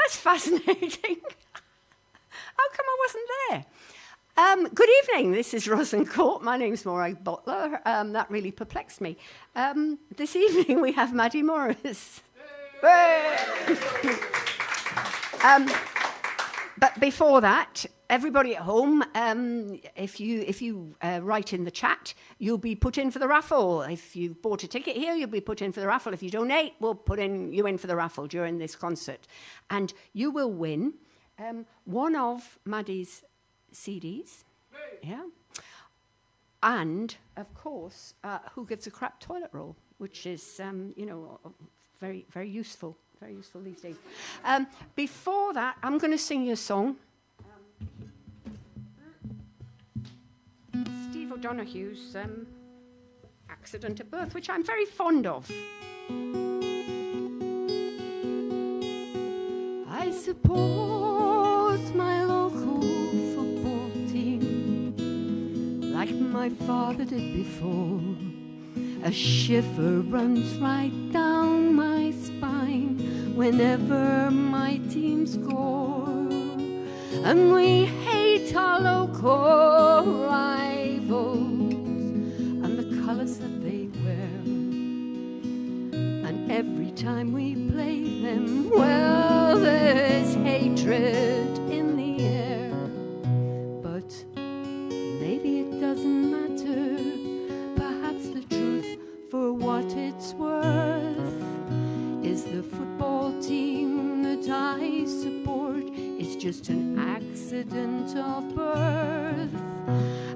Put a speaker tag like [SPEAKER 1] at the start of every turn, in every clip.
[SPEAKER 1] That's fascinating. How come I wasn't there? Good evening, this is Roslyn Court. My name's Maureen Butler. That really perplexed me. This evening we have Maddie Morris. But before that, everybody at home, if you write in the chat, you'll be put in for the raffle. If you bought a ticket here, you'll be put in for the raffle. If you donate, we'll put you in for the raffle during this concert. And you will win one of Maddie's CDs. Yeah. And, of course, Who Gives a Crap toilet roll, which is, very, very useful. Very useful these days. Before that, I'm going to sing you a song. Steve O'Donoghue's Accident at Birth, which I'm very fond of. I support my local football team like my father did before. A shiver runs right down my spine whenever my team score. And we hate our local rivals and the colours that they wear. And every time we play them, well, there's hatred in the air. But maybe it doesn't matter. Perhaps the truth, for what it's worth, is the football team that I support is just an accident of birth.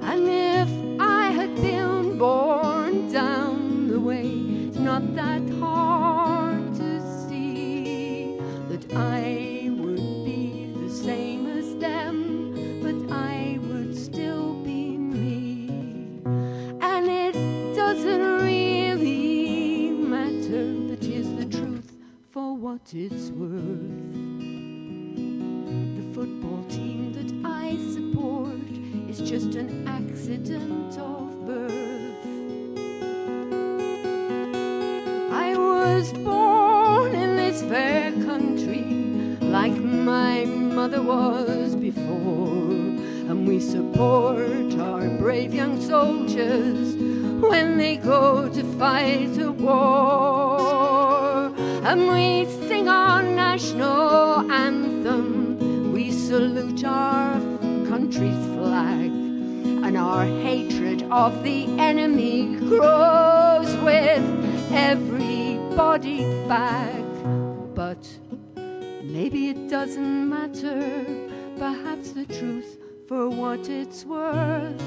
[SPEAKER 1] And if I had been born down the way, it's not that hard to see that I would be the same as them, but I would still be me. And it doesn't really matter, but here's the truth for what it's worth. The football team that I support is just an accident of birth. I was born in this fair country like my mother was before, and we support our brave young soldiers when they go to fight a war. And we sing our national anthem, we salute our country's flag, and our hatred of the enemy grows with every body bag. But maybe it doesn't matter, perhaps the truth for what it's worth.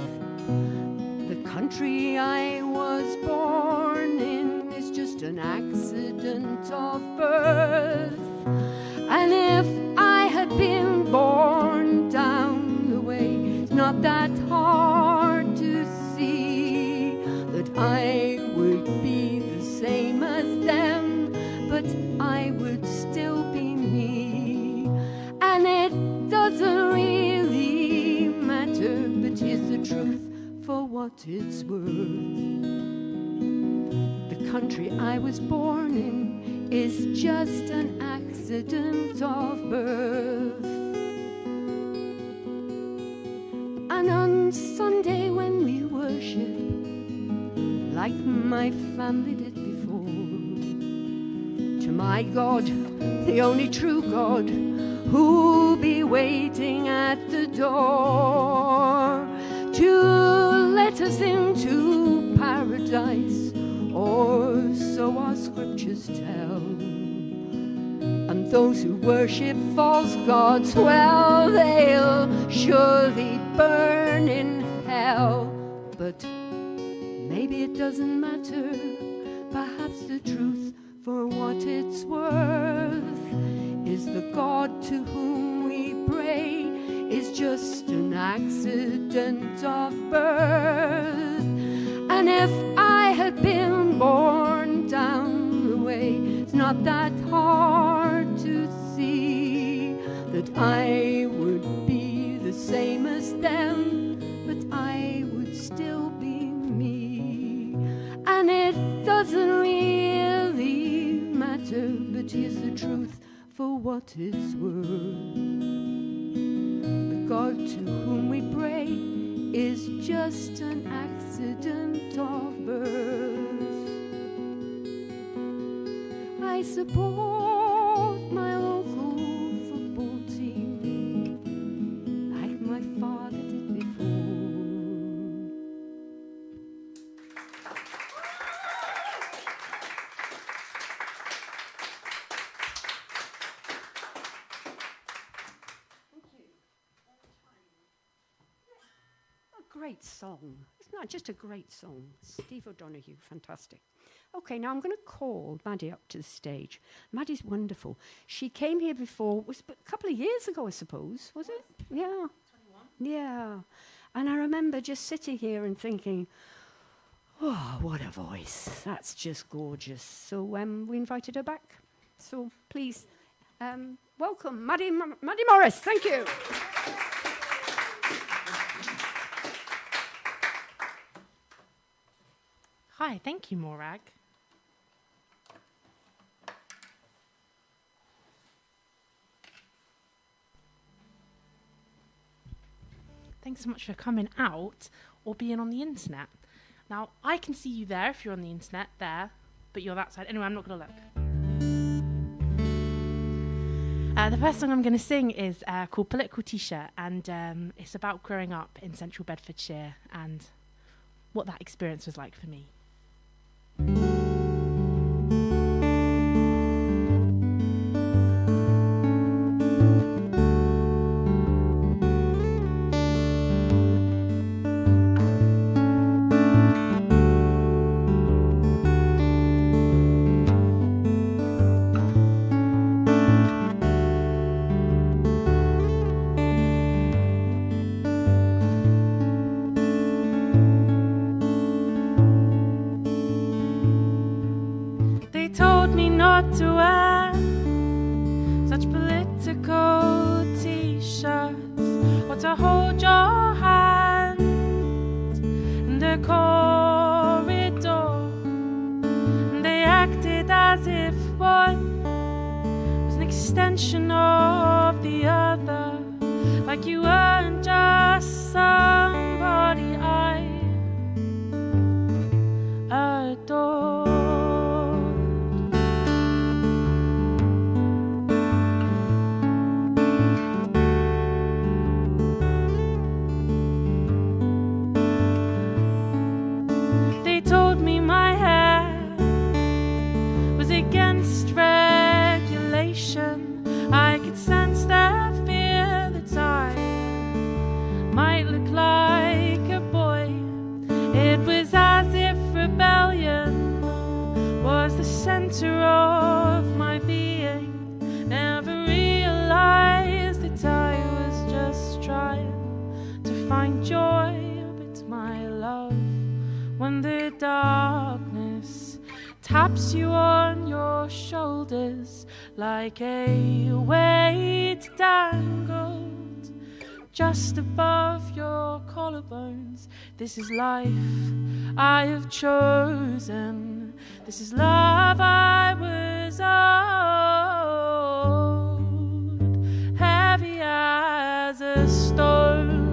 [SPEAKER 1] The country I was born in is just an accident of birth. And if I had been born down the way, it's not that hard to see that I would be the same as them, but I would still be me. And it doesn't really matter, but here's the truth for what it's worth. The country I was born in is just an accident of birth. And on Sunday when we worship, like my family did before, to my God, the only true God, who'll be waiting at the door to let us into paradise, or so our scriptures tell. And those who worship false gods, well, they'll surely burn in hell. But maybe it doesn't matter, perhaps the truth for what it's worth is the God to whom we pray is just an accident of birth. And if I had been born down the way, it's not that hard to see that I would be the same as them, but I would still be me. And it doesn't really matter, but here's the truth for for what it's worth. The God to whom we pray is just an accident of birth. I support my local football team like my father did before. Great song. It's not just a great song. Steve O'Donoghue, fantastic. Okay, now I'm going to call Maddie up to the stage. Maddie's wonderful. She came here before, was a couple of years ago, I suppose, was it? Yeah. 21. Yeah. And I remember just sitting here and thinking, oh, what a voice. That's just gorgeous. So we invited her back. So please, welcome Maddie Morris. Thank you.
[SPEAKER 2] Hi, thank you, Morag. Thanks so much for coming out or being on the internet. Now, I can see you there if you're on the internet, there, but you're that side. Anyway, I'm not going to look. The first song I'm going to sing is called Political T-shirt, and it's about growing up in central Bedfordshire and what that experience was like for me. To wear such political T-shirts, or to hold your hand in the corridor, and they acted as if one was an extension of the other, like you weren't just somebody I adore. I could sense their fear that I might look like a boy. It was as if rebellion was the center of my being. Never realized that I was just trying to find joy. But my love, when the darkness taps you on your shoulders like a weight dangled just above your collarbones. This is life I have chosen. This is love I was owed, heavy as a stone.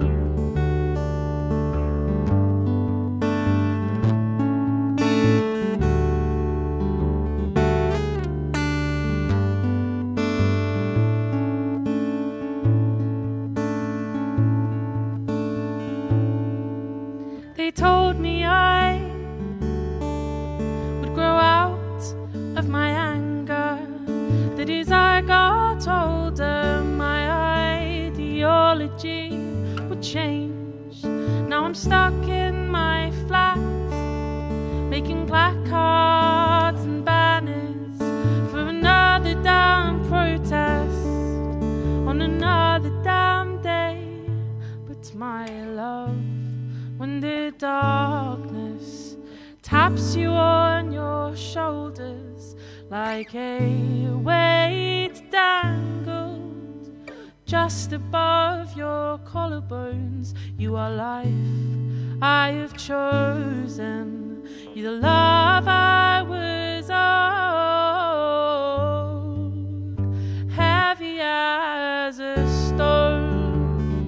[SPEAKER 2] They told me I would grow out of my anger, that as I got older my ideology would change. Now I'm stuck in my flat, making placards and banners for another damn protest on another damn day. But my love, when the darkness taps you on your shoulders like a weight dangled just above your collarbones, you are life I have chosen. You're the love I was owed. as a stone,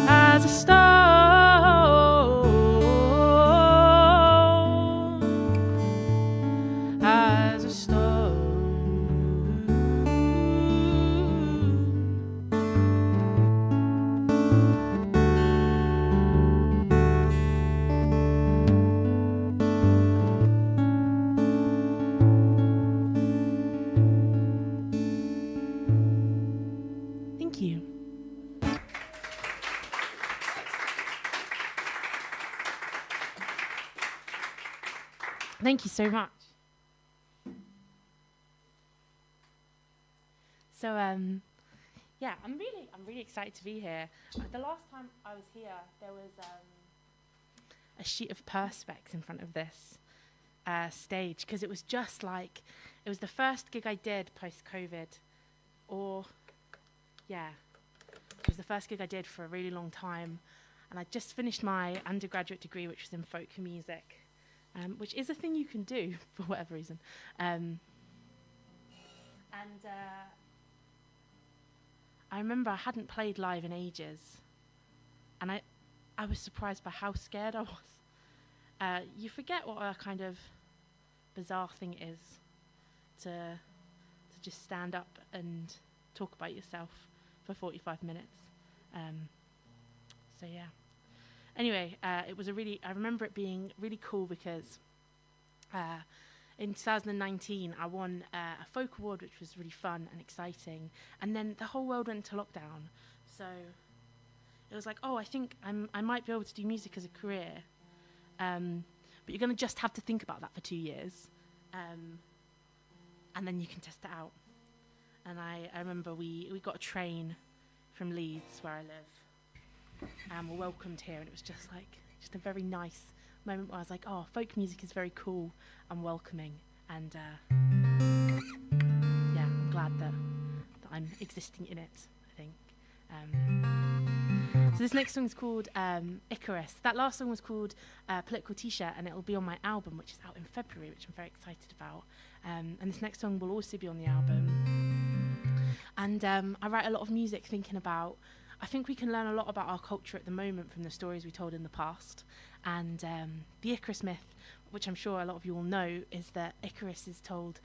[SPEAKER 2] as a stone, as a stone. Thank you. Thank you so much. So, yeah, I'm really excited to be here. The last time I was here, there was a sheet of perspex in front of this stage, because it was just like, it was the first gig I did post-COVID, or, yeah, it was the first gig I did for a really long time, and I just finished my undergraduate degree, which was in folk music, which is a thing you can do for whatever reason. I remember I hadn't played live in ages, and I was surprised by how scared I was. You forget what a kind of bizarre thing it is to just stand up and talk about yourself for 45 minutes. So yeah. Anyway, I remember it being really cool because in 2019 I won a folk award, which was really fun and exciting, and then the whole world went into lockdown, so it was like, oh, I think I might be able to do music as a career, but you're going to just have to think about that for 2 years, and then you can test it out. And I remember we got a train from Leeds, where I live, and we're welcomed here, and it was just a very nice moment where I was like, oh, folk music is very cool and welcoming, and yeah, I'm glad that I'm existing in it, I think. So this next song is called Icarus. That last song was called Political T-shirt, and it will be on my album, which is out in February, which I'm very excited about. And this next song will also be on the album. And I write a lot of music thinking about, I think we can learn a lot about our culture at the moment from the stories we told in the past. And the Icarus myth, which I'm sure a lot of you will know, is that Icarus is told,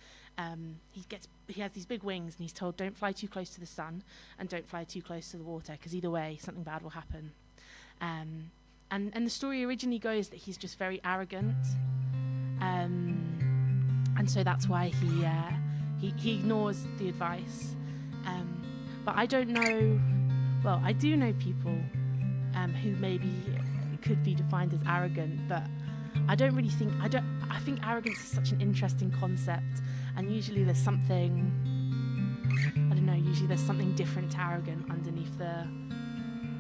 [SPEAKER 2] he has these big wings, and he's told, don't fly too close to the sun and don't fly too close to the water, because either way something bad will happen. And the story originally goes that he's just very arrogant, and so that's why he ignores the advice. But I don't know, well, I do know people who maybe could be defined as arrogant, but I think arrogance is such an interesting concept, and usually there's something different to arrogant underneath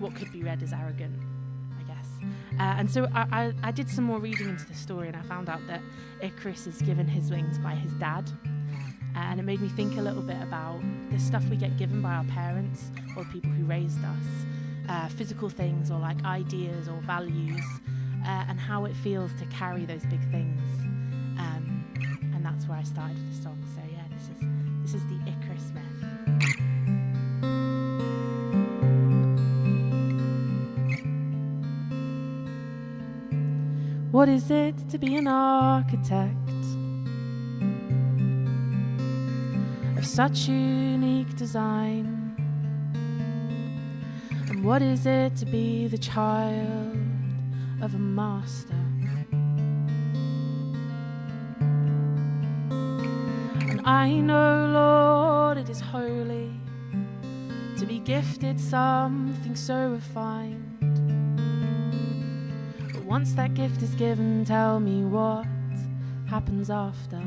[SPEAKER 2] what could be read as arrogant, I guess. And so I did some more reading into the story, and I found out that Icarus is given his wings by his dad. And it made me think a little bit about the stuff we get given by our parents or people who raised us, physical things or like ideas or values, and how it feels to carry those big things. And that's where I started with the song. So yeah, this is the Icarus myth. What is it to be an architect of such unique design? And what is it to be the child of a master? And I know, Lord, it is holy to be gifted something so refined. But once that gift is given, tell me what happens after.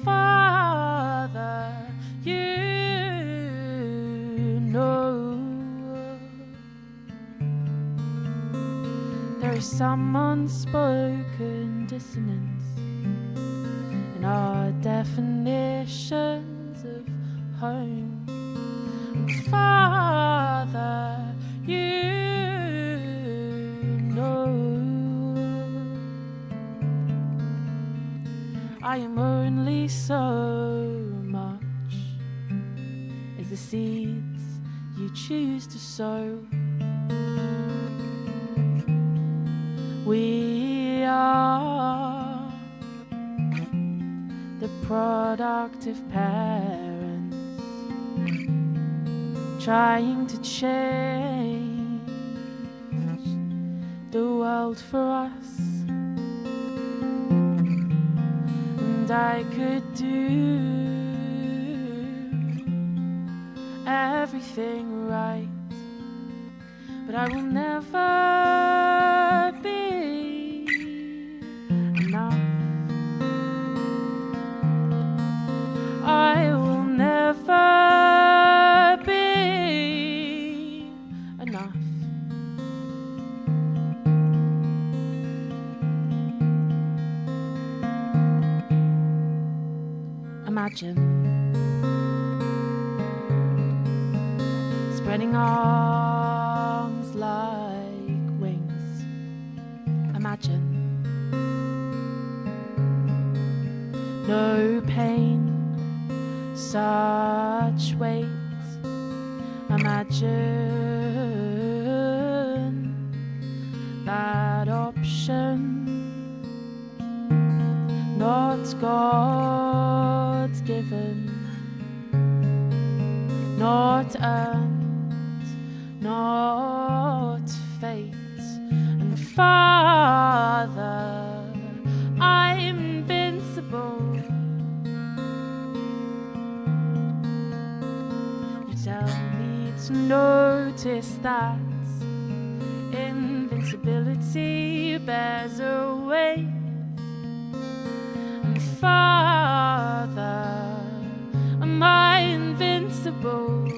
[SPEAKER 2] Father, you know there is some unspoken dissonance in our definitions of home. Father, you know I am only so much as the seeds you choose to sow. We are the product of parents trying to change the world for us. And I could do everything right, but I will never be enough. I will never be enough. Imagine spreading arms like wings. Imagine no pain, such weight. Imagine that option, not God's given, not earned, not fate. And Father, I'm invincible. You tell me to notice that invincibility bears a weight. And Father, am I invincible?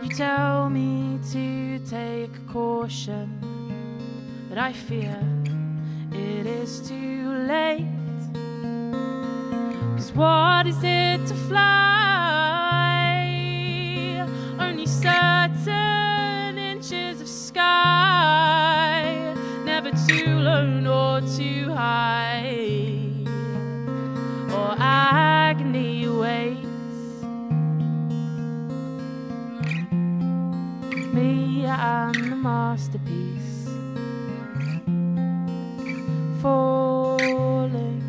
[SPEAKER 2] You tell me to take caution, but I fear it is too late. 'Cause what is it to fly? Only certain inches of sky, never too low nor too high, or agony waits. Me and the masterpiece falling.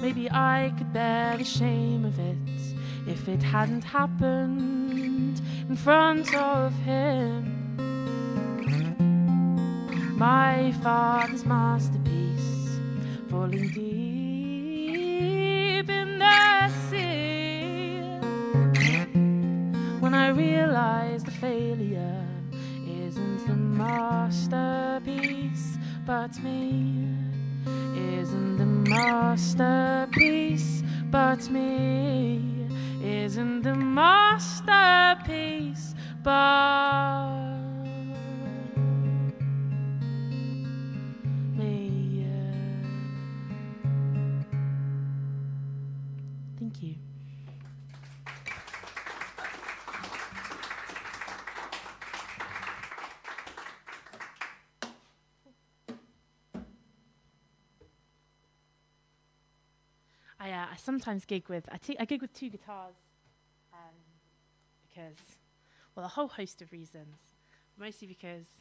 [SPEAKER 2] Maybe I could bear the shame of it if it hadn't happened in front of him. My father's masterpiece falling deep in the sea. When I realize the failure isn't the masterpiece but me, isn't the masterpiece but me, isn't the masterpiece but me. Thank you. I sometimes gig with, I gig with two guitars because, well, a whole host of reasons. Mostly because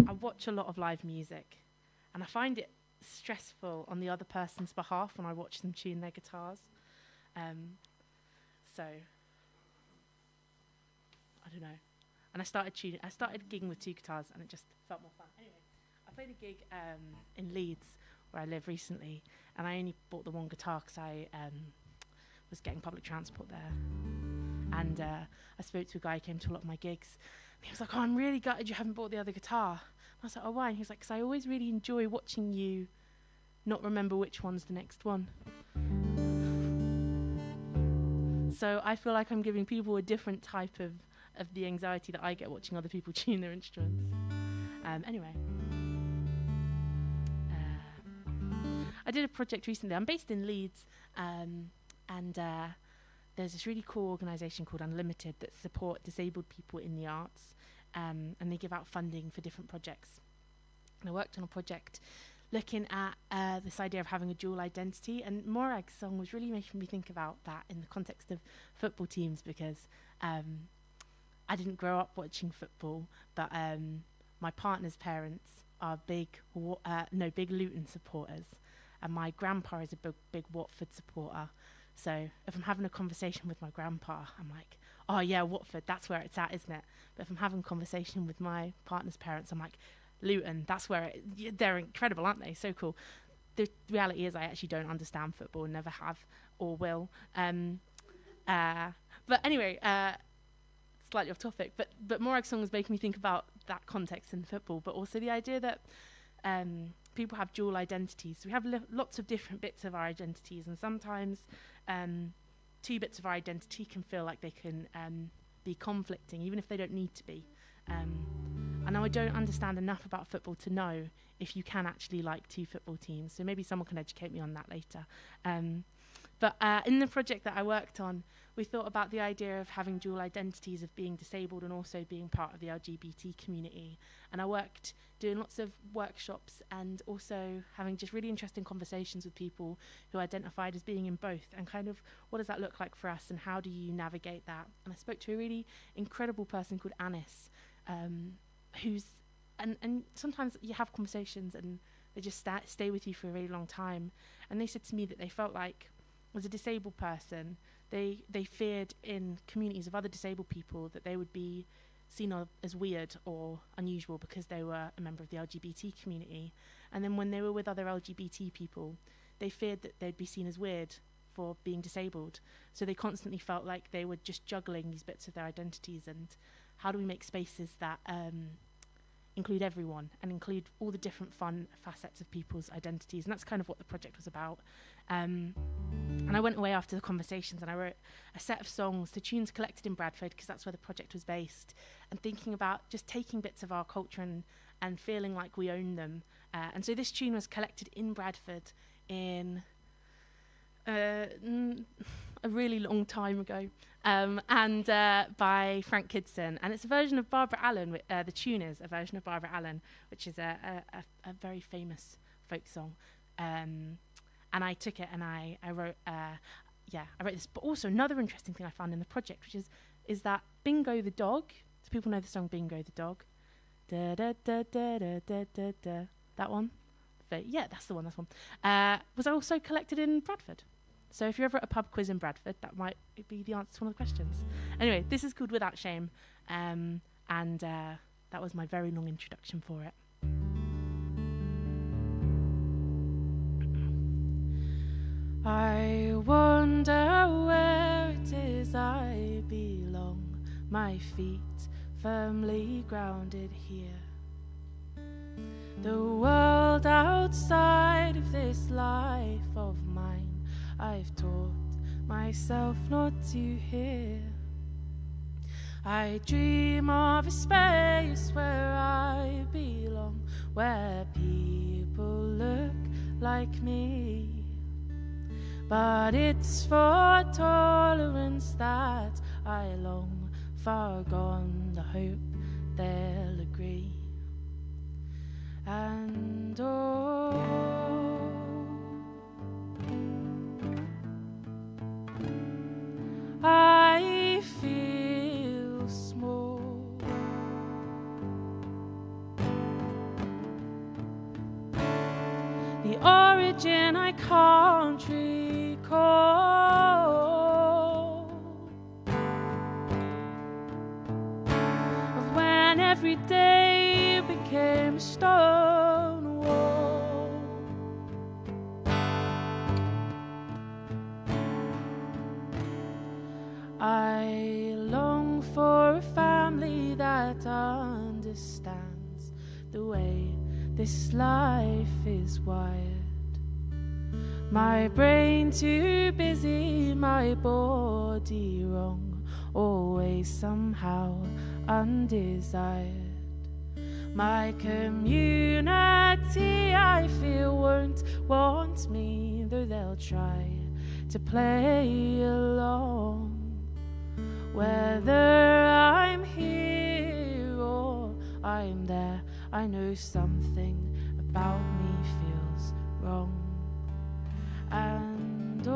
[SPEAKER 2] I watch a lot of live music and I find it stressful on the other person's behalf when I watch them tune their guitars. So, I don't know. And I started gigging with two guitars and it just felt more fun. Anyway, I played a gig in Leeds where I live recently, and I only bought the one guitar because I was getting public transport there. And I spoke to a guy who came to a lot of my gigs, and he was like, "Oh, I'm really gutted you haven't bought the other guitar." And I was like, "Oh, why?" And he was like, "Because I always really enjoy watching you not remember which one's the next one." So I feel like I'm giving people a different type of the anxiety that I get watching other people tune their instruments. Anyway. I did a project recently. I'm based in Leeds, and there's this really cool organisation called Unlimited that support disabled people in the arts, and they give out funding for different projects. And I worked on a project looking at this idea of having a dual identity, and Morag's song was really making me think about that in the context of football teams, because I didn't grow up watching football, but my partner's parents are big Luton supporters, and my grandpa is a big Watford supporter. So if I'm having a conversation with my grandpa, I'm like, oh yeah, Watford, that's where it's at, isn't it? But if I'm having a conversation with my partner's parents, I'm like, Luton, that's where they're incredible, aren't they? So cool. The reality is I actually don't understand football, never have or will. But anyway, slightly off topic, but Morag's song was making me think about that context in football, but also the idea that people have dual identities. So we have lots of different bits of our identities, and sometimes two bits of our identity can feel like they can be conflicting, even if they don't need to be. I know I don't understand enough about football to know if you can actually like two football teams, so maybe someone can educate me on that later. But in the project that I worked on, we thought about the idea of having dual identities, of being disabled and also being part of the LGBT community. And I worked doing lots of workshops and also having just really interesting conversations with people who identified as being in both, and kind of what does that look like for us and how do you navigate that. And I spoke to a really incredible person called Anis, who's, and sometimes you have conversations and they just stay with you for a really long time. And they said to me that they felt like, as a disabled person, they feared in communities of other disabled people that they would be seen as weird or unusual because they were a member of the LGBT community. And then when they were with other LGBT people, they feared that they'd be seen as weird for being disabled. So they constantly felt like they were just juggling these bits of their identities, and how do we make spaces that include everyone and include all the different fun facets of people's identities. And that's kind of what the project was about. And I went away after the conversations and I wrote a set of songs, the tunes collected in Bradford, because that's where the project was based, and thinking about just taking bits of our culture and feeling like we own them. And so this tune was collected in Bradford in a really long time ago, and by Frank Kidson, and it's a version of Barbara Allen. The tune is a version of Barbara Allen, which is a very famous folk song. And I took it and I wrote this. But also another interesting thing I found in the project, which is that Bingo the Dog. Do people know the song Bingo the Dog? Da da da da da da da da. That one. But yeah, that's the one. Was also collected in Bradford. So if you're ever at a pub quiz in Bradford, that might be the answer to one of the questions. Anyway, this is called Without Shame, and that was my very long introduction for it. I wonder where it is I belong, my feet firmly grounded here. The world outside of this life of mine, I've taught myself not to hear. I dream of a space where I belong, where people look like me. But it's for tolerance that I long, far gone the hope they'll agree. And I feel small. The origin I can't recall of when every day became a stone wall. I long for a family that understands the way this life is wired. My brain too busy, my body wrong, always somehow undesired. My community, I feel, won't want me, though they'll try to play along. Whether I'm here or I'm there. I know something about me feels wrong. And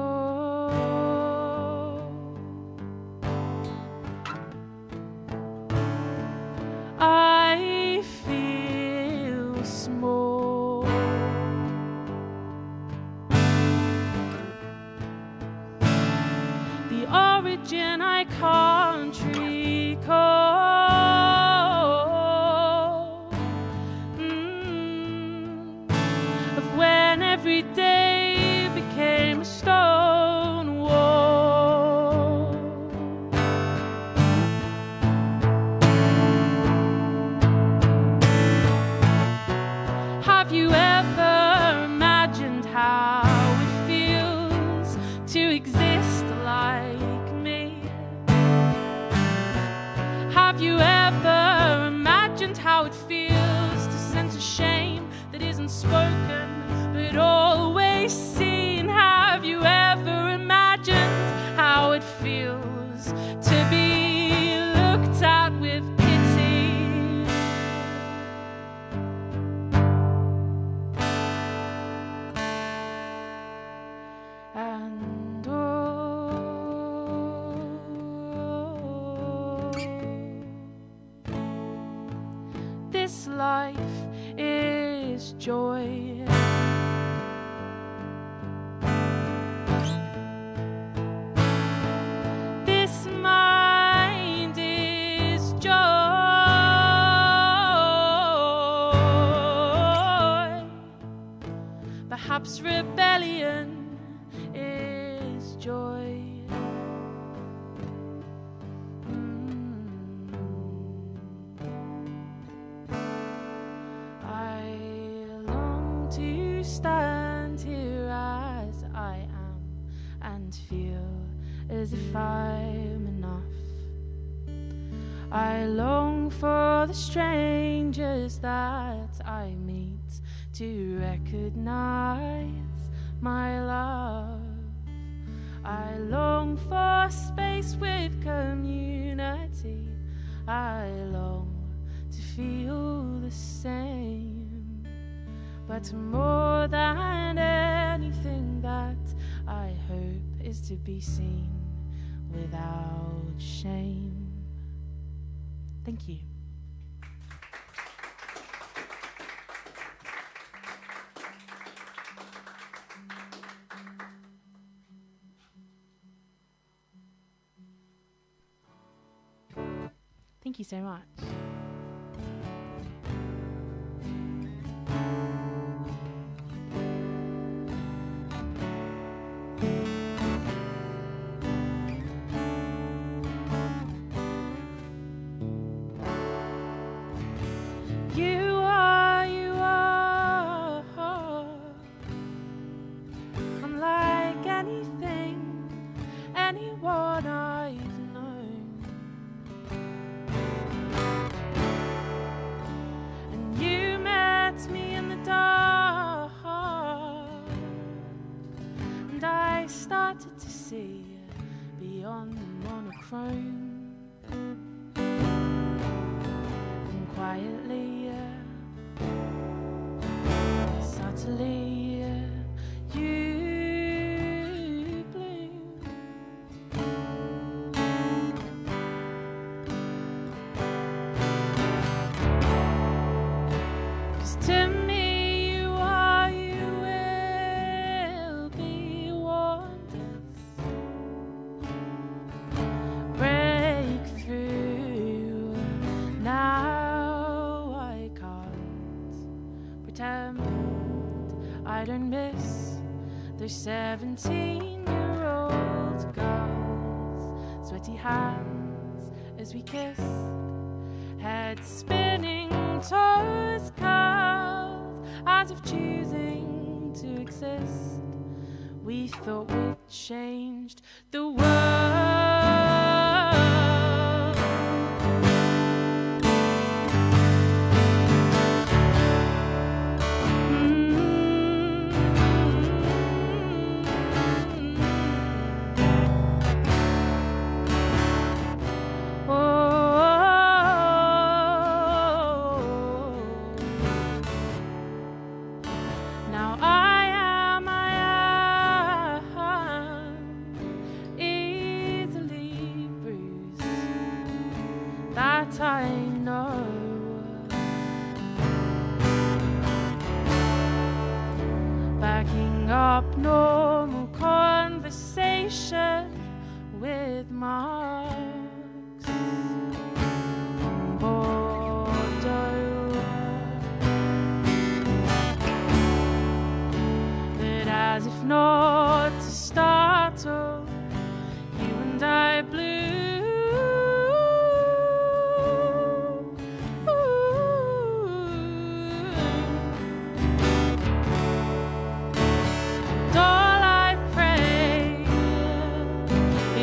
[SPEAKER 2] I feel small. The origin I can't recall, of when every day became a stone wall. Have you ever imagined how it feels to exist like me? Have you ever imagined how it feels to sense a shame that isn't spoken but always seen? Have you ever imagined how it feels to be looked at with pity? And this life is joy. This mind is joy. Perhaps rebellion is joy. I long to stand here as I am and feel as if I'm enough. I long for the strangers that I meet to recognize my love. I long for space with community. I long to feel the same. But more than anything, that I hope is to be seen without shame. Thank you. Thank you so much. You are unlike anything, anyone I've known. And you met me in the dark, and I started to see beyond the monochrome. And quietly, subtly, you bloom. 'Cause to me, you are, you will be wonders. Break through. Now I can't pretend I don't miss those 17-year-old girls, sweaty hands as we kissed, head spinning, toes curled, as if choosing to exist. We thought we'd changed the world. abnormal conversation with marks. Bordeaux. But as if not to startle, you and I blew.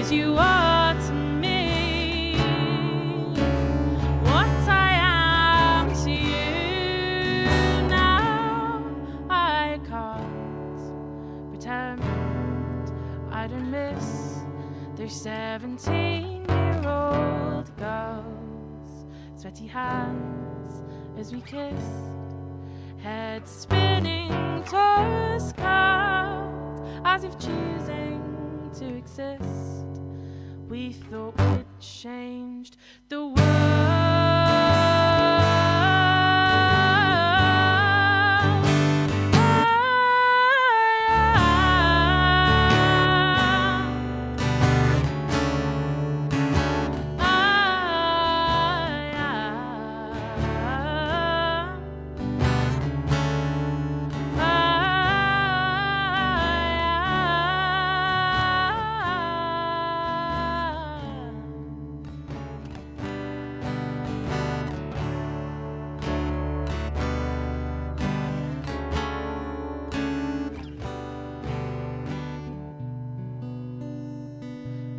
[SPEAKER 2] You are to me what I am to you now. I can't pretend I don't miss those 17-year-old girls, sweaty hands as we kissed, head spinning, toes curled, as if choosing to exist. We thought we'd changed the world.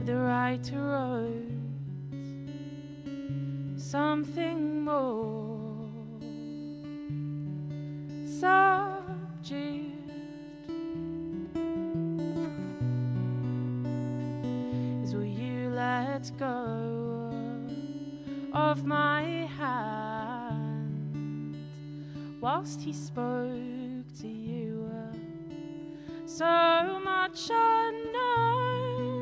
[SPEAKER 2] The writer wrote something more subdued. Is will you let go of my hand whilst he spoke to you? So much unknown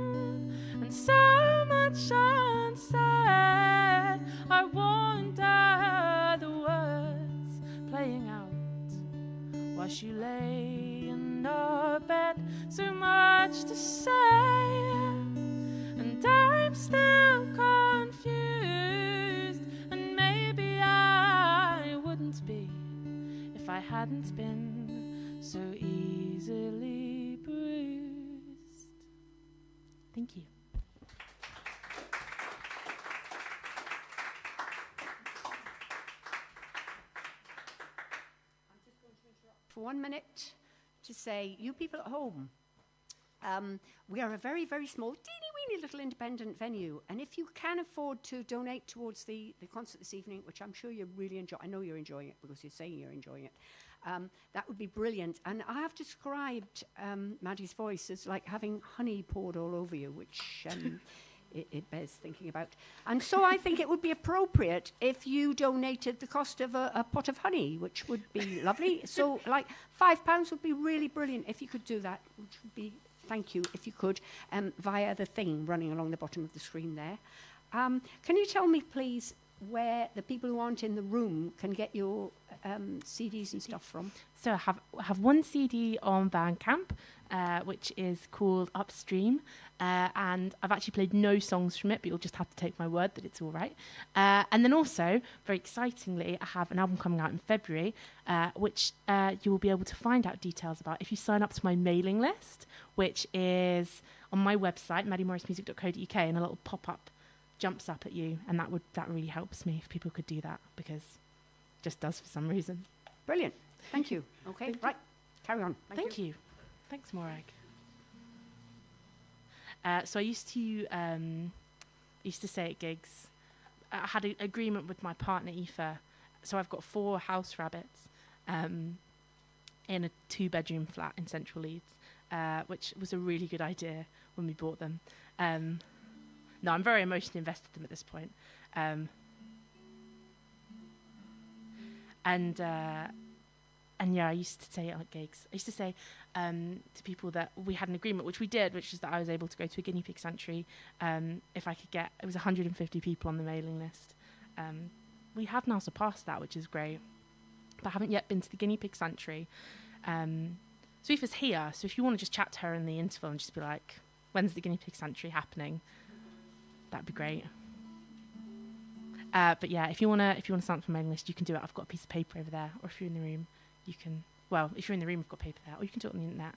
[SPEAKER 2] and so much unsaid. I wonder the words playing out whilst you lay in a bed. So much to say, and I'm still confused. And maybe I wouldn't be if I hadn't been so easily bruised. Thank you.
[SPEAKER 1] For 1 minute to say, you people at home, we are a very, very small, teeny-weeny little independent venue, and if you can afford to donate towards the concert this evening, which I'm sure you're really enjoying, I know you're enjoying it because you're saying you're enjoying it, that would be brilliant. And I have described Maddie's voice as like having honey poured all over you, which it bears thinking about. And so I think it would be appropriate if you donated the cost of a pot of honey, which would be lovely. So like £5 would be really brilliant if you could do that, which would be, thank you, if you could, via the thing running along the bottom of the screen there. Can you tell me, please, where the people who aren't in the room can get your CDs and stuff from?
[SPEAKER 2] So I have one CD on Bandcamp, which is called Upstream, and I've actually played no songs from it, but you'll just have to take my word that it's all right. And then also, very excitingly, I have an album coming out in February, which you will be able to find out details about if you sign up to my mailing list, which is on my website, maddie-morrismusic.co.uk, and a little pop-up jumps up at you, and that really helps me if people could do that, because it just does for some reason.
[SPEAKER 1] Brilliant. Thank you. Okay,
[SPEAKER 2] Thank
[SPEAKER 1] right. Carry on.
[SPEAKER 2] Thank you. Thanks, Morag. So I used to say at gigs, I had an agreement with my partner, Aoife, so I've got 4 house rabbits in a 2-bedroom flat in central Leeds, which was a really good idea when we bought them. No, I'm very emotionally invested in them at this point. And yeah, I used to say at gigs, I used to say to people that we had an agreement, which we did, which is that I was able to go to a guinea pig sanctuary if I could get, it was 150 people on the mailing list. We have now surpassed that, which is great, but I haven't yet been to the guinea pig sanctuary. So Aoife's here, so if you want to just chat to her in the interval and just be like, when's the Guinea Pig Sanctuary happening? That'd be great. But yeah, if you wanna sign up for my mailing list, you can do it. I've got a piece of paper over there, or if you're in the room, you can. Well, if you're in the room, we've got paper there, or you can do it on the internet.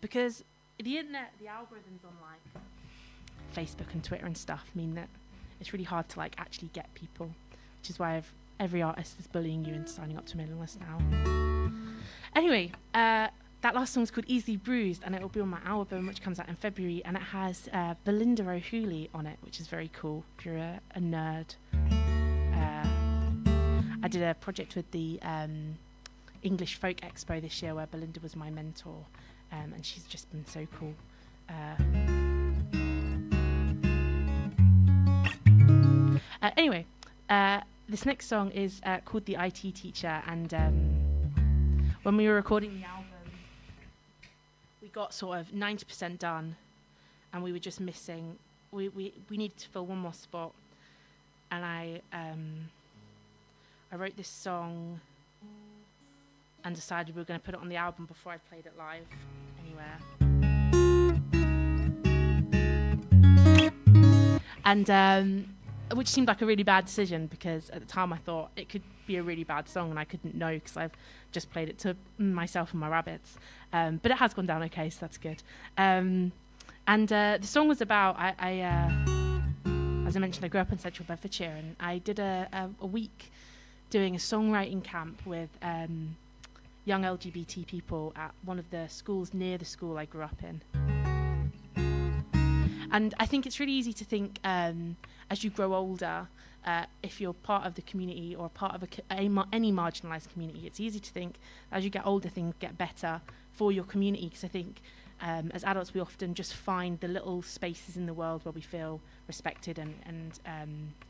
[SPEAKER 2] Because the internet, the algorithms on like Facebook and Twitter and stuff mean that it's really hard to like actually get people, which is why every artist is bullying you into signing up to a mailing list now. Anyway, that last song is called Easily Bruised, and it will be on my album, which comes out in February, and it has Belinda O'Hooley on it, which is very cool if you're a nerd. I did a project with the English Folk Expo this year where Belinda was my mentor, and she's just been so cool. Anyway, this next song is called The IT Teacher, and when we were recording the album, we got sort of 90% done, and we were just missing. We needed to fill one more spot, and I wrote this song and decided we were going to put it on the album before I played it live anywhere. And which seemed like a really bad decision, because at the time I thought it could be a really bad song and I couldn't know because I've just played it to myself and my rabbits. But it has gone down okay, so that's good. And the song was about, as I mentioned, I grew up in Central Bedfordshire, and I did a week doing a songwriting camp with young LGBT people at one of the schools near the school I grew up in. And I think it's really easy to think as you grow older, if you're part of the community or part of any marginalised community, it's easy to think as you get older things get better for your community, because I think as adults we often just find the little spaces in the world where we feel respected and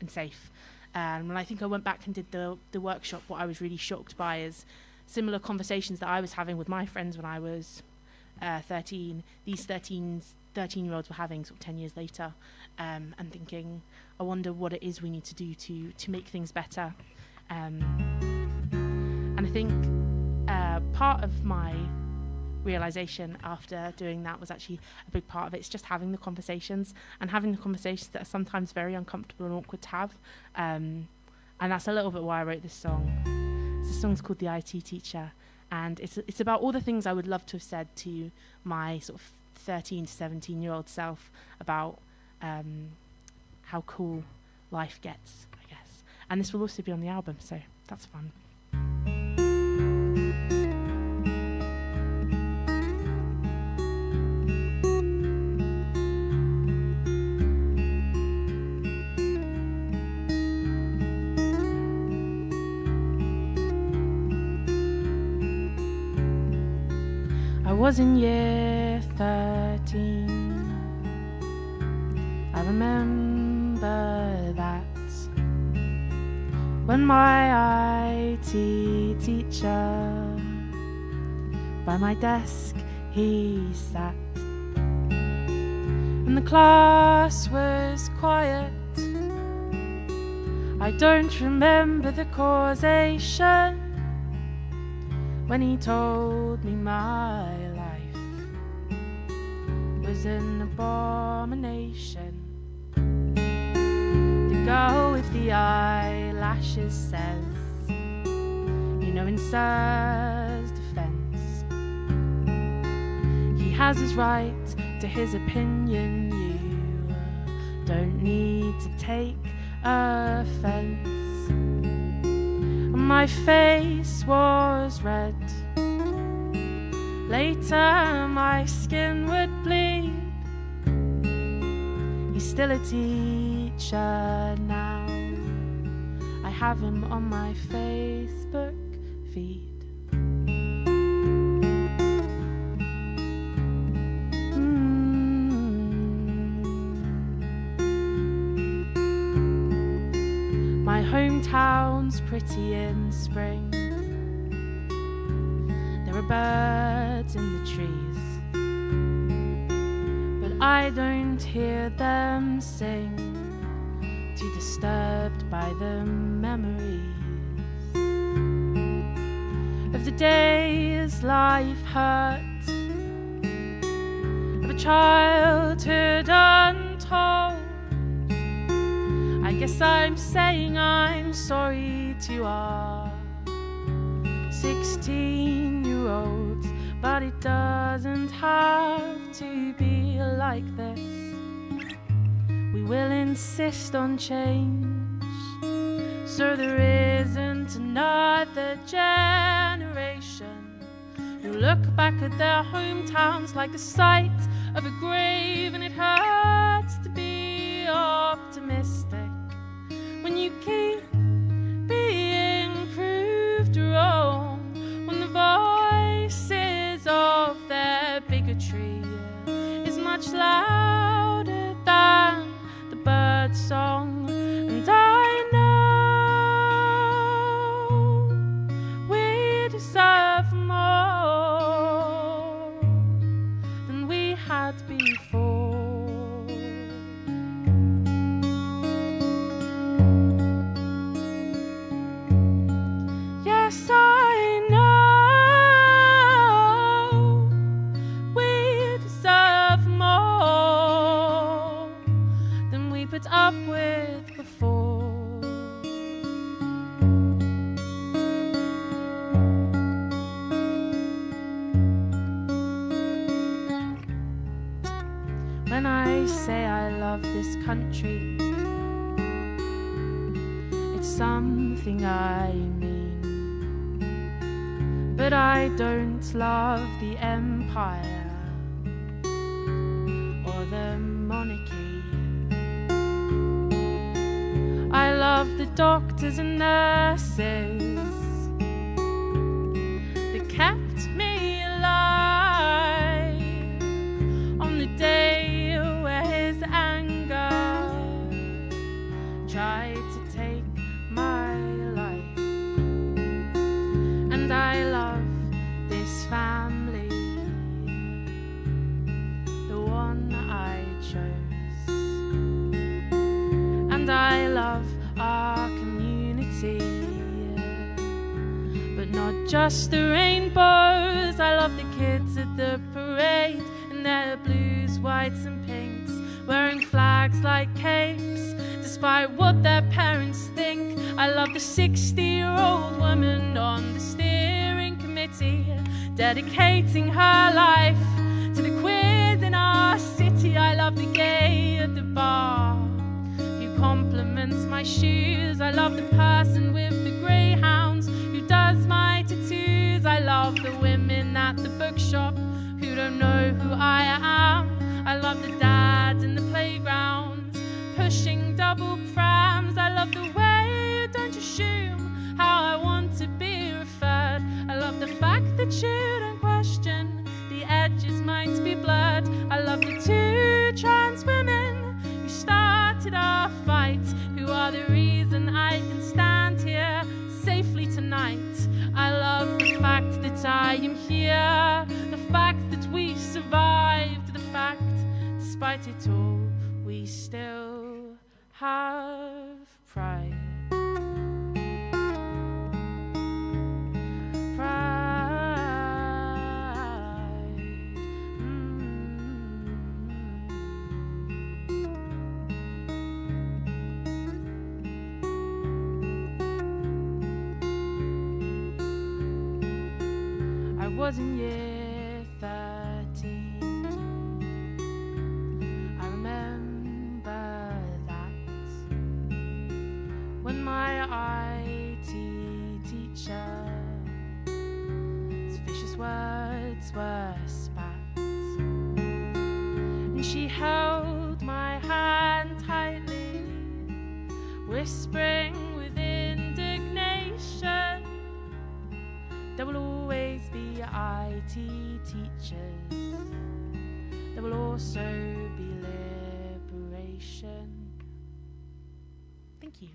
[SPEAKER 2] safe. When I think I went back and did the workshop, what I was really shocked by is similar conversations that I was having with my friends when I was 13. These 13-year-olds were having sort of 10 years later, and thinking, I wonder what it is we need to do to make things better. And I think part of my realization after doing that was actually a big part of it's just having the conversations, and having the conversations that are sometimes very uncomfortable and awkward to have. And that's a little bit why I wrote this song. So the song's called The IT Teacher, and it's about all the things I would love to have said to my sort of 13 to 17-year-old self about how cool life gets, I guess. And this will also be on the album, so that's fun. I was in year 13. I remember that when my IT teacher by my desk he sat, and the class was quiet. I don't remember the causation when he told me my life was an abomination. The girl with the eyelashes says, you know, in Sir's defense, he has his right to his opinion. You don't need to take offense. My face was red. Later my skin would bleed. He's still a teacher now. I have him on my Facebook feed. My hometown's pretty in spring. There are birds in the trees, but I don't hear them sing. Too disturbed by the memories of of the days life hurt, of a childhood untold. I guess I'm saying I'm sorry to our 16-year-olds, but it doesn't have to be like this. We will insist on change, so there isn't another generation who look back at their hometowns like the sight of a grave, and it hurts to be optimistic when you keep being proved wrong, when the voices of their bigotry is much louder than the bird song. And I know we deserve more than we had before. Yes, I know we deserve more than we put up with before. When I say I love this country, it's something I mean. But I don't love the empire or the monarchy. I love the doctors and nurses that kept me alive on the day where his anger tried to take my life. And I love this family, the one I chose. And I love our community, but not just the rainbows. I love the kids at the parade in their blues, whites and pinks, wearing flags like capes, despite what their parents think. I love the 60-year-old woman on the steering committee, dedicating her life to the queers in our city. I love the gay at the bar who compliments my shoes. I love the person with the greyhounds who does my tattoos. I love the women at the bookshop who don't know who I am. I love the dads in the playgrounds pushing double prams. I love the way you don't assume how I want to be referred. I love the fact that you don't question the edges might be blurred. I love the two trans women who started our fight, who are the reason I can stand here safely tonight. I love the fact that I am here, the fact that we survived, the fact despite it all we still have pride. I was in year 13. I remember that when my IT teacher's vicious words were spat, and she held my hand tightly, whispering with indignation, there will always be IT teachers. There will also be liberation. Thank you.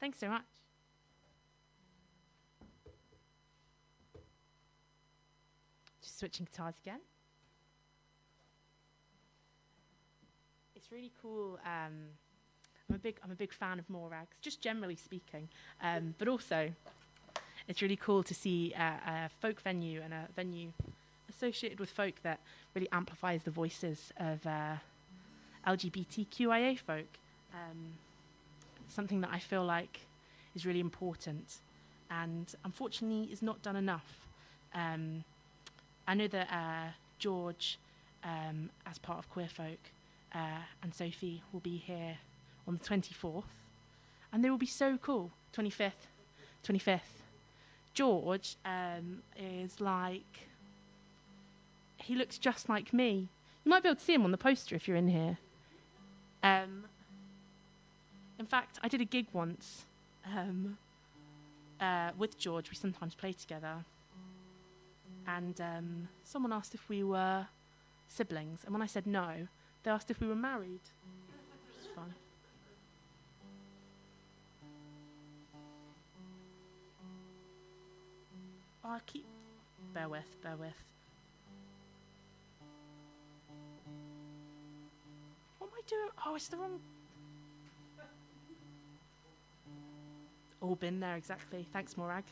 [SPEAKER 2] Thanks so much. Just switching guitars again. it's really cool. I'm a big fan of Morag's, just generally speaking, but also it's really cool to see a folk venue and a venue associated with folk that really amplifies the voices of LGBTQIA folk. Something that I feel like is really important and unfortunately is not done enough. I know that George, as part of Queer Folk, and Sophie will be here on the 24th, and they will be so cool. 25th. George is like, he looks just like me. You might be able to see him on the poster if you're in here. In fact, I did a gig once with George. We sometimes play together. And someone asked if we were siblings. And when I said no, they asked if we were married. Which was fun. Oh, bear with. What am I doing? Oh, it's the wrong... All been there, exactly. Thanks, Morag.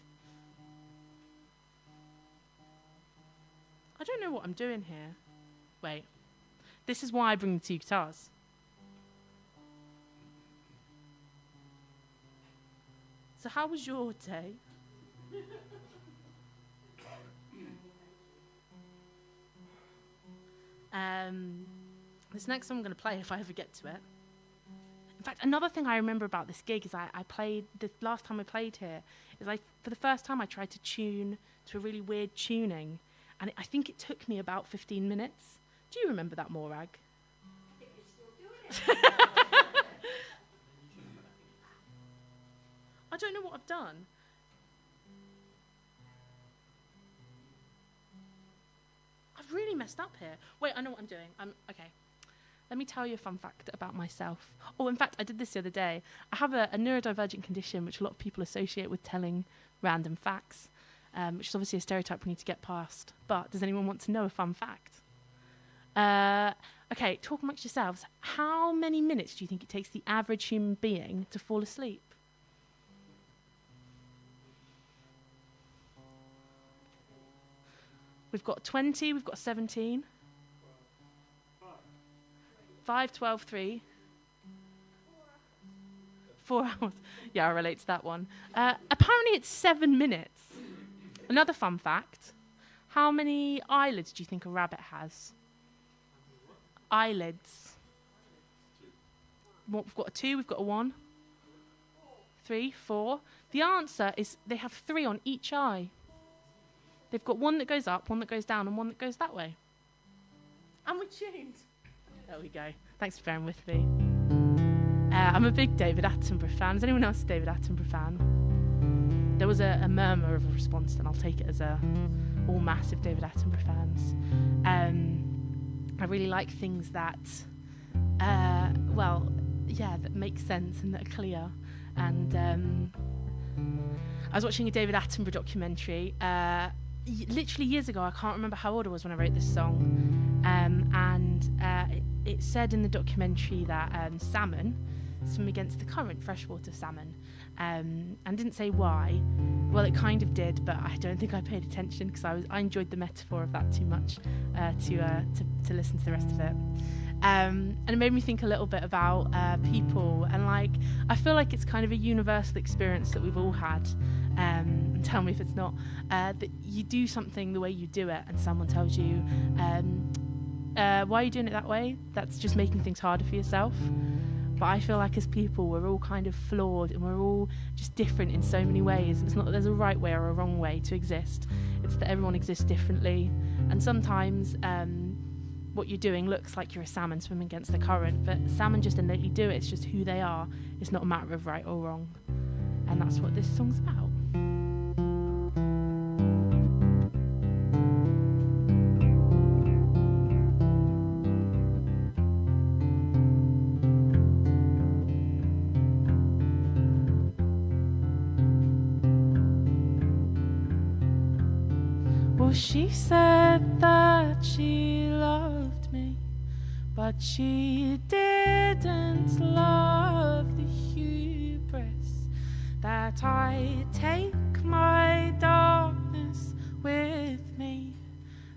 [SPEAKER 2] I don't know what I'm doing here. Wait. This is why I bring the two guitars. So how was your day? This next song I'm going to play, if I ever get to it. In fact, another thing I remember about this gig is I played, the last time I played here, is for the first time I tried to tune to a really weird tuning, and I think it took me about 15 minutes. Do you remember that, Morag?
[SPEAKER 1] I think you're still doing it.
[SPEAKER 2] I don't know what I've done. I've really messed up here. Wait, I know what I'm doing. Okay. Let me tell you a fun fact about myself. Oh, in fact, I did this the other day. I have a neurodivergent condition which a lot of people associate with telling random facts, which is obviously a stereotype we need to get past. But does anyone want to know a fun fact? Okay, talk amongst yourselves. How many minutes do you think it takes the average human being to fall asleep? We've got 20, we've got 17. 5, 12, 3. 4 hours. Yeah, I relate to that one. Apparently it's 7 minutes. Another fun fact. How many eyelids do you think a rabbit has? Eyelids. We've got a 2, we've got a 1. 3, 4. The answer is they have 3 on each eye. They've got one that goes up, one that goes down, and one that goes that way. And we're tuned. There we go. Thanks for bearing with me. I'm a big David Attenborough fan. Is anyone else a David Attenborough fan? There was a murmur of a response, and I'll take it as all massive David Attenborough fans. I really like things that, that make sense and that are clear. And I was watching a David Attenborough documentary literally years ago. I can't remember how old I was when I wrote this song, and it said in the documentary that salmon swim against the current, freshwater salmon, and didn't say why. Well, it kind of did, but I don't think I paid attention because I enjoyed the metaphor of that too much to listen to the rest of it. And it made me think a little bit about people, and I feel like it's kind of a universal experience that we've all had. And tell me if it's not, that you do something the way you do it, and someone tells you, why are you doing it that way? That's just making things harder for yourself. But I feel like as people, we're all kind of flawed, and we're all just different in so many ways. It's not that there's a right way or a wrong way to exist. It's that everyone exists differently. And sometimes what you're doing looks like you're a salmon swimming against the current, but salmon just innately do it. It's just who they are. It's not a matter of right or wrong. And that's what this song's about. Well, she said that she loved me, but but she didn't love the hubris that I take my darkness with me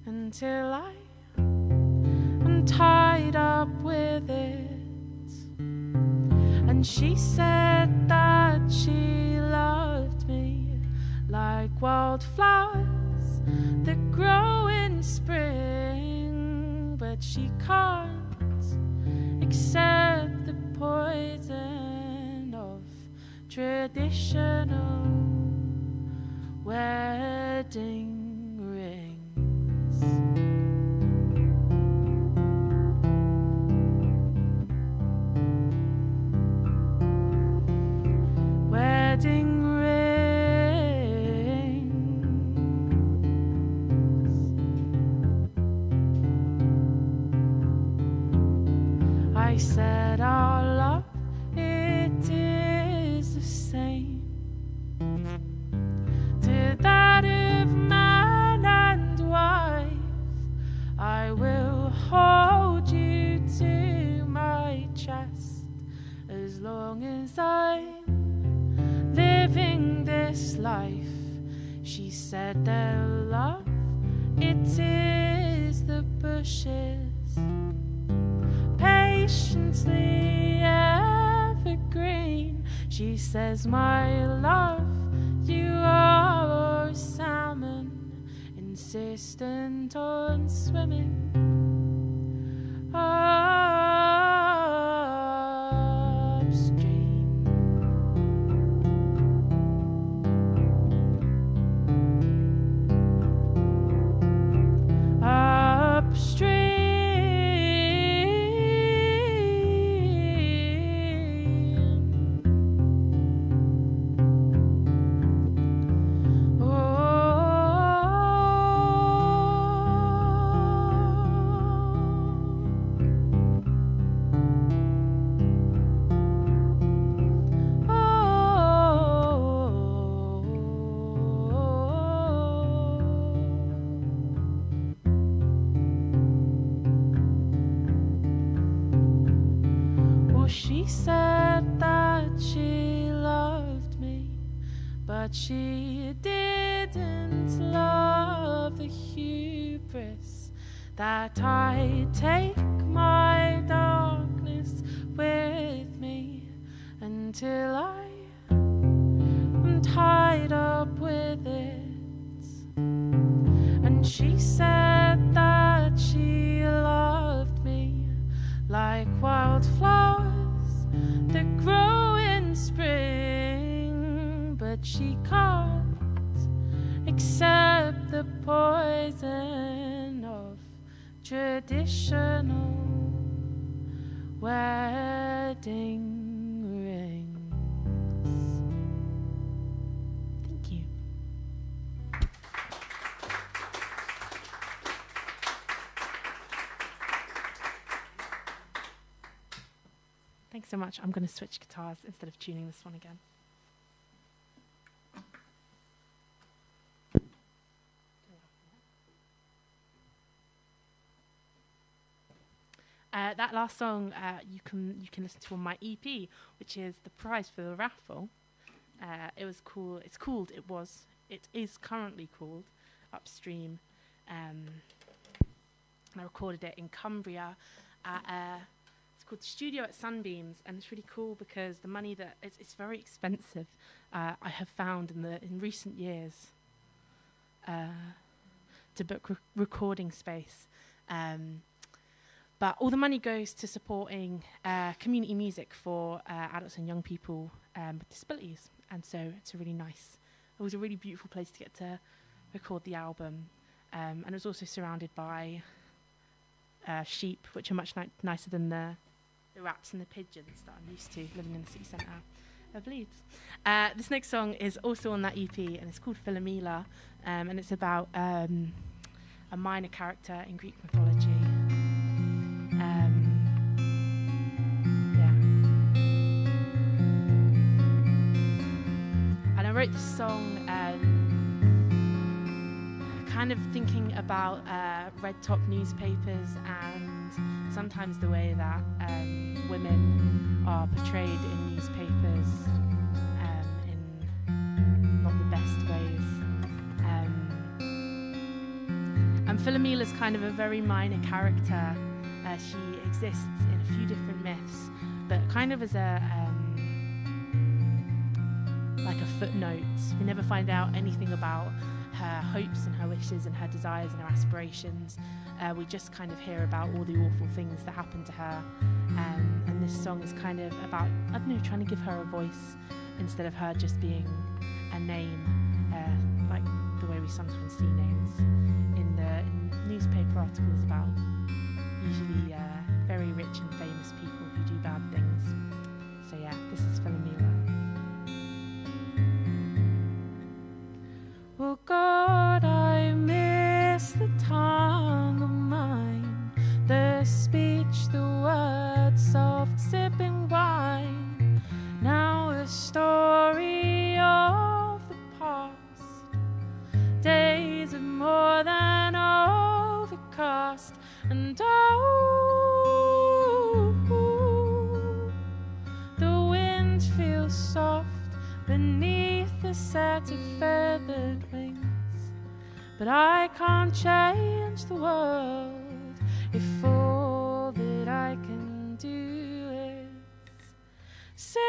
[SPEAKER 2] until I am tied up with it. And she said that she loved me like wildflowers that grow in spring, but she can't accept the poison of traditional wedding rings. Wedding rings. I said our love, it is the same to that of man and wife. I will hold you to my chest as long as I'm living this life. She said their love, it is the bushes, patiently evergreen. She says, my love, you are a salmon, insistent on swimming upstream. Upstream. She said that she loved me, but she didn't love the hubris that I take my darkness with me until I am tied up with it. And she said that she loved me like wildflowers that grow in spring, but she can't accept the poison of traditional wedding rings. Thank you. Thanks so much. I'm going to switch guitars instead of tuning this one again. That last song you can listen to on my EP, which is the prize for the raffle. It was cool. It is currently called Upstream. And I recorded it in Cumbria at it's called the Studio at Sunbeams, and it's really cool because the money that it's very expensive. I have found in recent years to book recording space, but all the money goes to supporting community music for adults and young people with disabilities, and so it was a really beautiful place to get to record the album, and it was also surrounded by sheep, which are much nicer than the rats and the pigeons that I'm used to living in the city centre of Leeds. This next song is also on that EP, and it's called Philomela, and it's about a minor character in Greek mythology. And I wrote this song kind of thinking about red top newspapers and sometimes the way that women are portrayed in newspapers in not the best ways. And Philomena's kind of a very minor character. She exists in a few different myths, but kind of as a like a footnote. We never find out anything about her hopes and her wishes and her desires and her aspirations. We just kind of hear about all the awful things that happen to her. And this song is kind of about, I don't know, trying to give her a voice instead of her just being a name, like the way we sometimes see names in newspaper articles about usually very rich and famous people who do bad things. So yeah, this is Philomela. Oh God, I miss the tongue of mine, the speech, the words, soft sipping wine. Now a story of the past, days of more than overcast, and the wind feels soft beneath the set of feathered wings. But I can't change the world if all that I can do is sing.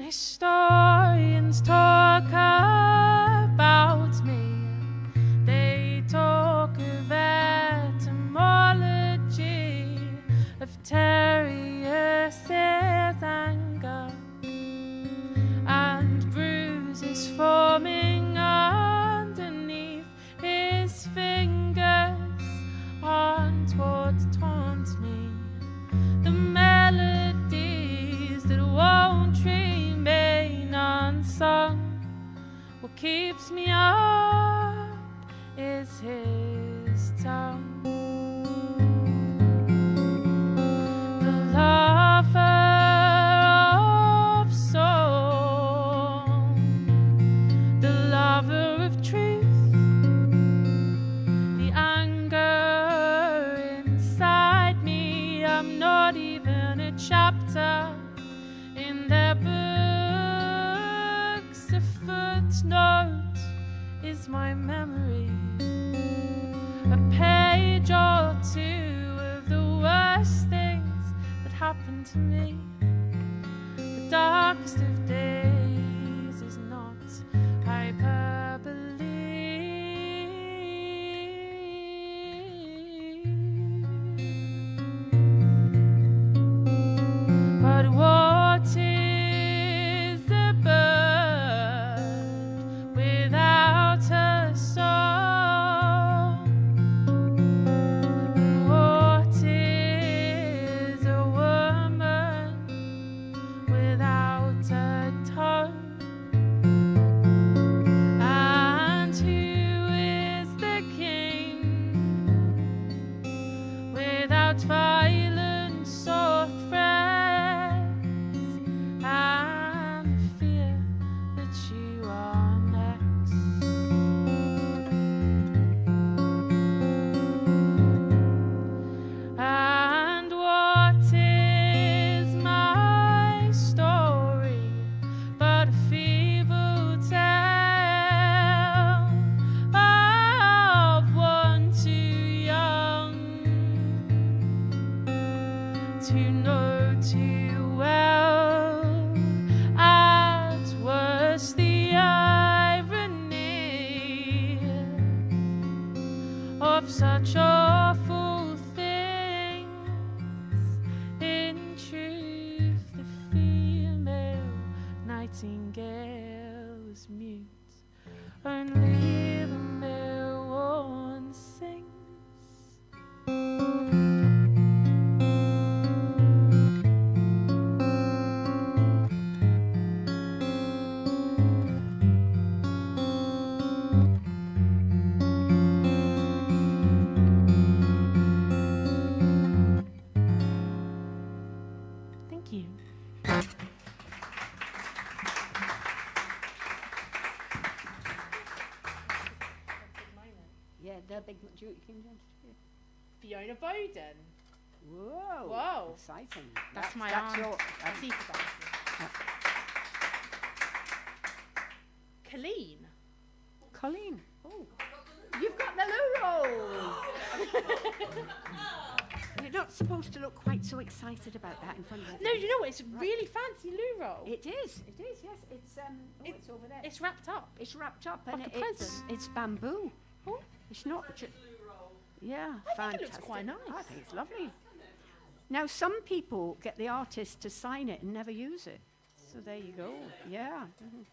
[SPEAKER 2] Historians talk about me. They talk of etymology, of Terrius's anger, and bruises forming underneath his fingers. On towards taunt me, the melodies that won't remain unsung. What keeps me up is his tongue. The lover of song, the lover of truth, the anger inside me. I'm not even a chapter in their books. A footnote is my memory, a page or two of the worst things that happened to me. The darkest of days is not hyperbole, but what is a bird without a song? What is a woman without a tongue? And who is the king without violence or threats, and the fear that you are next? And what is my story but a feeble tale of one too young to know too well? At worst, the irony of such awful things. In truth, the female nightingale
[SPEAKER 1] the big...
[SPEAKER 2] Fiona Bowden.
[SPEAKER 1] Whoa.
[SPEAKER 2] Whoa.
[SPEAKER 1] Exciting.
[SPEAKER 2] That's my
[SPEAKER 1] that's
[SPEAKER 2] aunt.
[SPEAKER 1] your... Colleen. Oh. You've got the loo roll. You're not supposed to look quite so excited about that in front of us.
[SPEAKER 2] No, you know what? It's really fancy loo roll.
[SPEAKER 1] It is, yes. It's over there.
[SPEAKER 2] It's wrapped up.
[SPEAKER 1] It's wrapped up,
[SPEAKER 2] Like
[SPEAKER 1] and
[SPEAKER 2] a present.
[SPEAKER 1] it's bamboo.
[SPEAKER 2] Oh.
[SPEAKER 1] It's not just... Yeah,
[SPEAKER 2] I
[SPEAKER 1] fantastic.
[SPEAKER 2] think it looks quite nice.
[SPEAKER 1] I think it's lovely. Now, some people get the artist to sign it and never use it. So there you go. Yeah,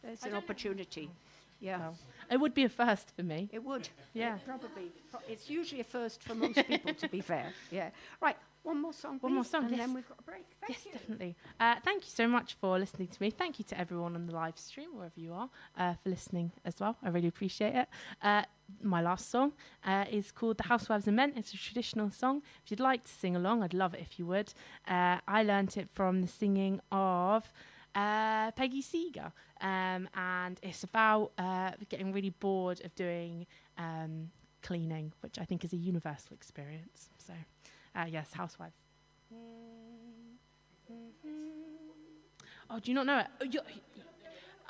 [SPEAKER 1] there's an opportunity. Yeah.
[SPEAKER 2] Well, it would be a first for me.
[SPEAKER 1] It would.
[SPEAKER 2] Yeah.
[SPEAKER 1] Probably. It's usually a first for most people, to be fair. Yeah. Right. One more song, please.
[SPEAKER 2] One more song,
[SPEAKER 1] and
[SPEAKER 2] yes.
[SPEAKER 1] then we've got a break. Thank you.
[SPEAKER 2] Definitely. Thank you so much for listening to me. Thank you to everyone on the live stream, wherever you are, for listening as well. I really appreciate it. My last song is called The Housewives Lament. It's a traditional song. If you'd like to sing along, I'd love it if you would. I learnt it from the singing of Peggy Seeger. And it's about getting really bored of doing cleaning, which I think is a universal experience. So, yes, Housewives. Oh, do you not know it?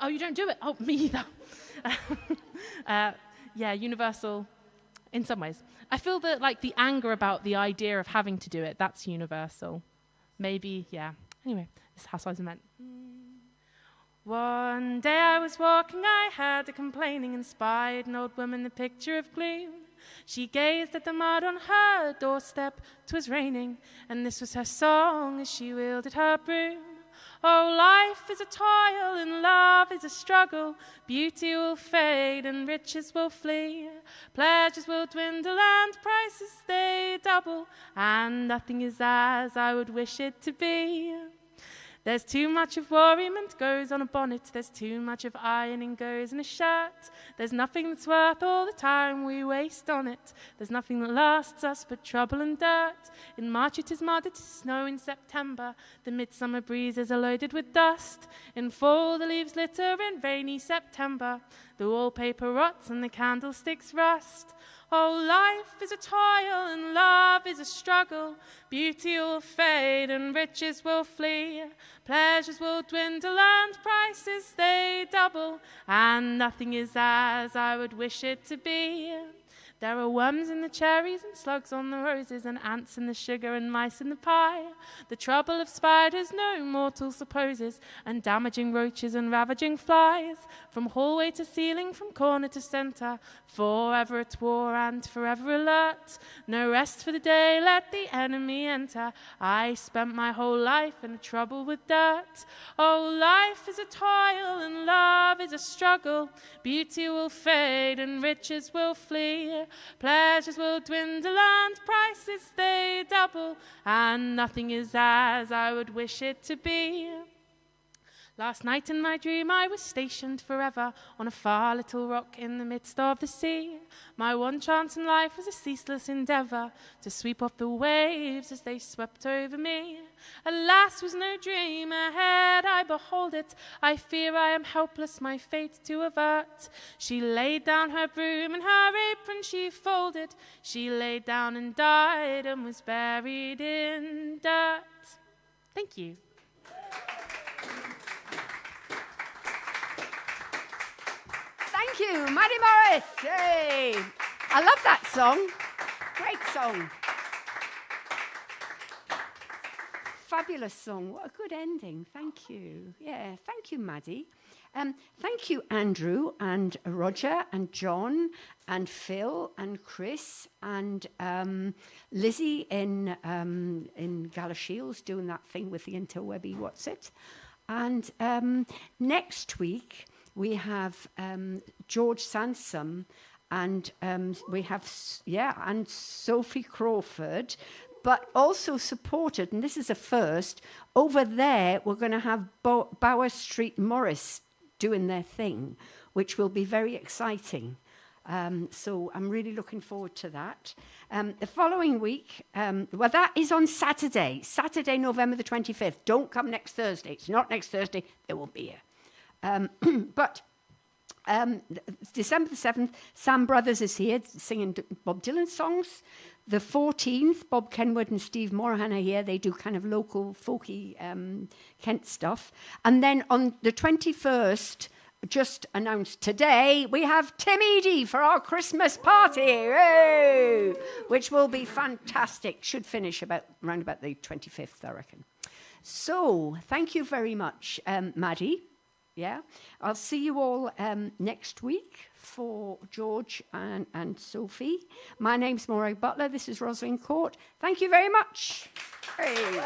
[SPEAKER 2] Oh, you don't do it? Oh, me either. Yeah, universal in some ways. I feel that, like, the anger about the idea of having to do it, that's universal. Maybe, yeah. Anyway, this is Housewives Lament. One day I was walking, I heard a complaining and spied an old woman, the picture of gloom. She gazed at the mud on her doorstep, 'twas raining, and this was her song as she wielded her broom. Oh, life is a toil and love is a struggle. Beauty will fade and riches will flee. Pleasures will dwindle and prices they double, and nothing is as I would wish it to be. There's too much of worriment goes on a bonnet. There's too much of ironing goes in a shirt. There's nothing that's worth all the time we waste on it. There's nothing that lasts us but trouble and dirt. In March it is mud, it is snow in September. The midsummer breezes are loaded with dust. In fall the leaves litter in rainy September. The wallpaper rots and the candlesticks rust. Oh, life is a toil and love is a struggle. Beauty will fade and riches will flee. Pleasures will dwindle and prices they double, and nothing is as I would wish it to be. There are worms in the cherries and slugs on the roses, and ants in the sugar and mice in the pie. The trouble of spiders no mortal supposes, and damaging roaches and ravaging flies. From hallway to ceiling, from corner to centre, forever at war and forever alert. No rest for the day, let the enemy enter. I spent my whole life in trouble with dirt. Oh, life is a toil and love is a struggle. Beauty will fade and riches will flee. Pleasures will dwindle and prices they double, and nothing is as I would wish it to be. Last night in my dream I was stationed forever on a far little rock in the midst of the sea. My one chance in life was a ceaseless endeavour to sweep off the waves as they swept over me. Alas, was no dream ahead, I behold it. I fear I am helpless, my fate to avert. She laid down her broom and her apron she folded. She laid down and died and was buried in dirt. Thank you.
[SPEAKER 1] Thank you, Maddie Morris. Hey, I love that song. Great song. Fabulous song. What a good ending. Thank you. Yeah, thank you, Maddie. Thank you, Andrew and Roger and John and Phil and Chris and Lizzie in Galashiels doing that thing with the interwebby what's it. And next week we have George Sansom and we have and Sophie Crawford, but also supported, and this is a first, over there we're going to have Bower Street Morris doing their thing, which will be very exciting. So I'm really looking forward to that. The following week, well, that is on Saturday, November the 25th. Don't come next Thursday. It's not next Thursday. They won't be here. But December the 7th, Sam Brothers is here singing Bob Dylan songs. The 14th, Bob Kenwood and Steve Morahan are here. They do kind of local, folky Kent stuff. And then on the 21st, just announced today, we have Tim Eady for our Christmas party, hey! Which will be fantastic. Should finish around about the 25th, I reckon. So, thank you very much, Maddie. Yeah, I'll see you all next week for George and Sophie. My name's Maureen Butler. This is Rosalind Court. Thank you very much. Hey.